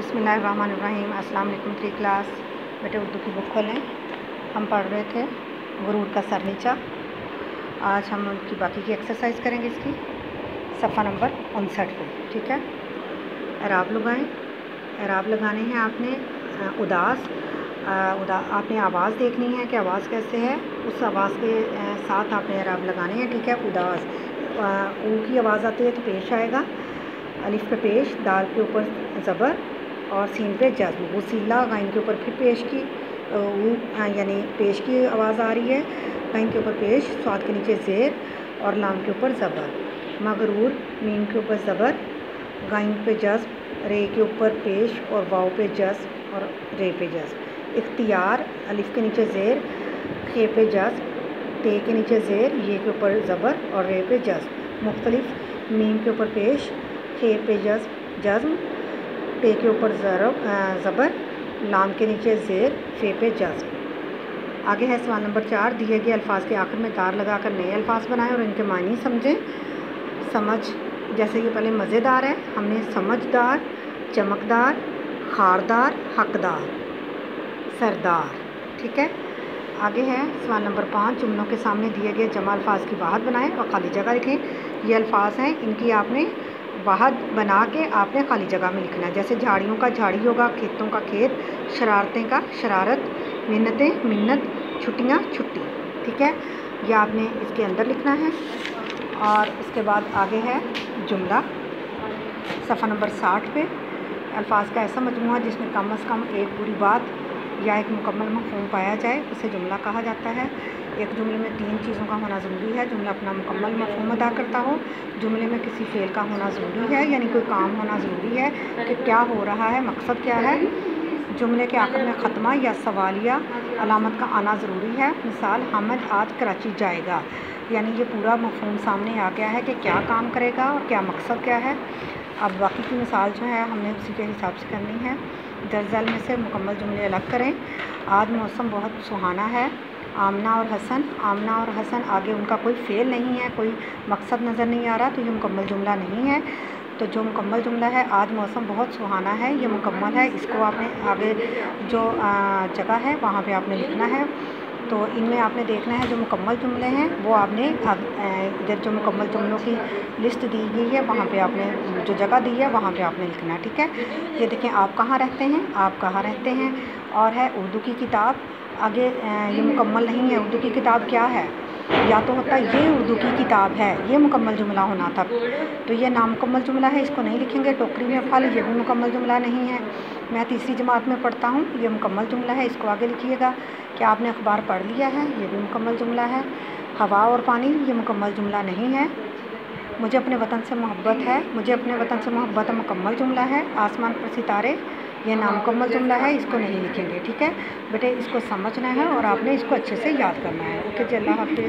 बिस्मिल्लाहिर्रहमानिर्रहीम। अस्सलाम वालेकुम। 3 क्लास बेटे उर्दू की बुक खोलें। हम पढ़ रहे थे गुरूर का सर नीचा। आज हम उनकी बाकी की एक्सरसाइज करेंगे इसकी सफ़ा नंबर 59 पे। ठीक है, एराब लगाएं। एराब लगाने हैं आपने उदास आपने आवाज़ देखनी है कि आवाज़ कैसे है, उस आवाज़ के साथ आपने एराब लगाने हैं। ठीक है, उदास ऊ की आवाज़ आती है तो पेश आएगा, अलिफ पे पेश, दाल के ऊपर ज़बर और सीन पे जज़्म, वसीला गाइन के ऊपर फिर पेश की यानी पेश की आवाज़ आ रही है, गाइन के ऊपर पेश, स्वाद के नीचे ज़ेर और लाम के ऊपर ज़बर, मगरूर मीम के ऊपर ज़बर, गाइन पे जज़्म, रे के ऊपर पेश और वाव पे जज़्म और रे पे जज़्म, इख्तियार अलिफ के नीचे ज़ेर, खे पे जज़्म, ते के नीचे ज़ेर, ये के ऊपर ज़बर और रे पे जज़्म, मुख्तलिफ मीम के ऊपर पेश, खे पे जज़्म, पे के ऊपर ज़बर, लाम के नीचे ज़ेर, फे पे जज़्म। आगे है सवाल नंबर 4। दिए गए अल्फाज के आखिर में दार लगाकर नए अल्फाज बनाएं और इनके मायने समझें। समझ, जैसे ये पहले मज़ेदार है, हमने समझदार, चमकदार, खारदार, हकदार, सरदार। ठीक है, आगे है सवाल नंबर 5। जुमलों के सामने दिए गए जमा अल्फाज की वाहद बनाएं और खाली जगह लिखें। ये अल्फाज हैं, इनकी आपने वाहद बना के आपने खाली जगह में लिखना है। जैसे झाड़ियों का झाड़ी होगा, खेतों का खेत, शरारतें का शरारत, मिन्नतें मिन्नत, छुट्टियाँ छुट्टी। ठीक है, यह आपने इसके अंदर लिखना है। और इसके बाद आगे है जुमला सफ़ा नंबर 60 पे। अल्फाज का ऐसा मजमूआ जिसमें कम अज़ कम एक पूरी बात या एक मुकम्मल मफ़हूम पाया जाए उसे जुमला कहा जाता है। एक जुमले में 3 चीज़ों का होना ज़रूरी है। जुमला अपना मुकम्मल मफ़हूम अदा करता हो, जुमले में किसी फ़ेल का होना ज़रूरी है, यानी कोई काम होना ज़रूरी है कि क्या हो रहा है, मकसद क्या है। जुमले के आखिर में ख़त्मा या सवालिया अलामत का आना ज़रूरी है। मिसाल, हामिद आज कराची जाएगा, यानी ये पूरा मफ़हूम सामने आ गया है कि क्या काम करेगा और क्या मकसद क्या है। अब बाकी की मिसाल जो है हमने उसी के हिसाब से करनी है। दरअसल में से मुकम्मल जुमले अलग करें। आज मौसम बहुत सुहाना है। आमना और हसन, आमना और हसन आगे उनका कोई फ़ेल नहीं है, कोई मकसद नज़र नहीं आ रहा, तो ये मुकम्मल जुमला नहीं है। तो जो मुकम्मल जुमला है, आज मौसम बहुत सुहाना है, ये मुकम्मल है। इसको आपने आगे जो जगह है वहाँ पे आपने लिखना है। तो इनमें आपने देखना है जो मुकम्मल जुमले हैं वो आपने इधर जो मुकम्मल जुमलों की लिस्ट दी गई है वहाँ पे आपने जो जगह दी है वहाँ पे आपने लिखना है। ठीक है, ये देखें, आप कहाँ रहते हैं, आप कहाँ रहते हैं, और है उर्दू की किताब। आगे ये मुकम्मल नहीं है। उर्दू की किताब क्या है, या तो होता है ये उर्दू की किताब है, ये मुकम्मल जुमला होना था, तो ये नामुकम्मल जुमला है, इसको नहीं लिखेंगे। टोकरी में फल, ये भी मुकम्मल जुमला नहीं है। मैं तीसरी जमात में पढ़ता हूँ, ये मुकम्मल जुमला है, इसको आगे लिखिएगा। क्या आपने अखबार पढ़ लिया है, ये भी मुकम्मल जुमला है। हवा और पानी, ये मुकम्मल जुमला नहीं है। मुझे अपने वतन से मोहब्बत है, मुझे अपने वतन से मोहब्बत मुकम्मल जुमला है। आसमान पर सितारे, ये नामुकम्मल जुमला है, इसको नहीं लिखेंगे। ठीक है बेटे, इसको समझना है और आपने इसको अच्छे से याद करना है। ओके जी, अल्लाह हाफ़िज़।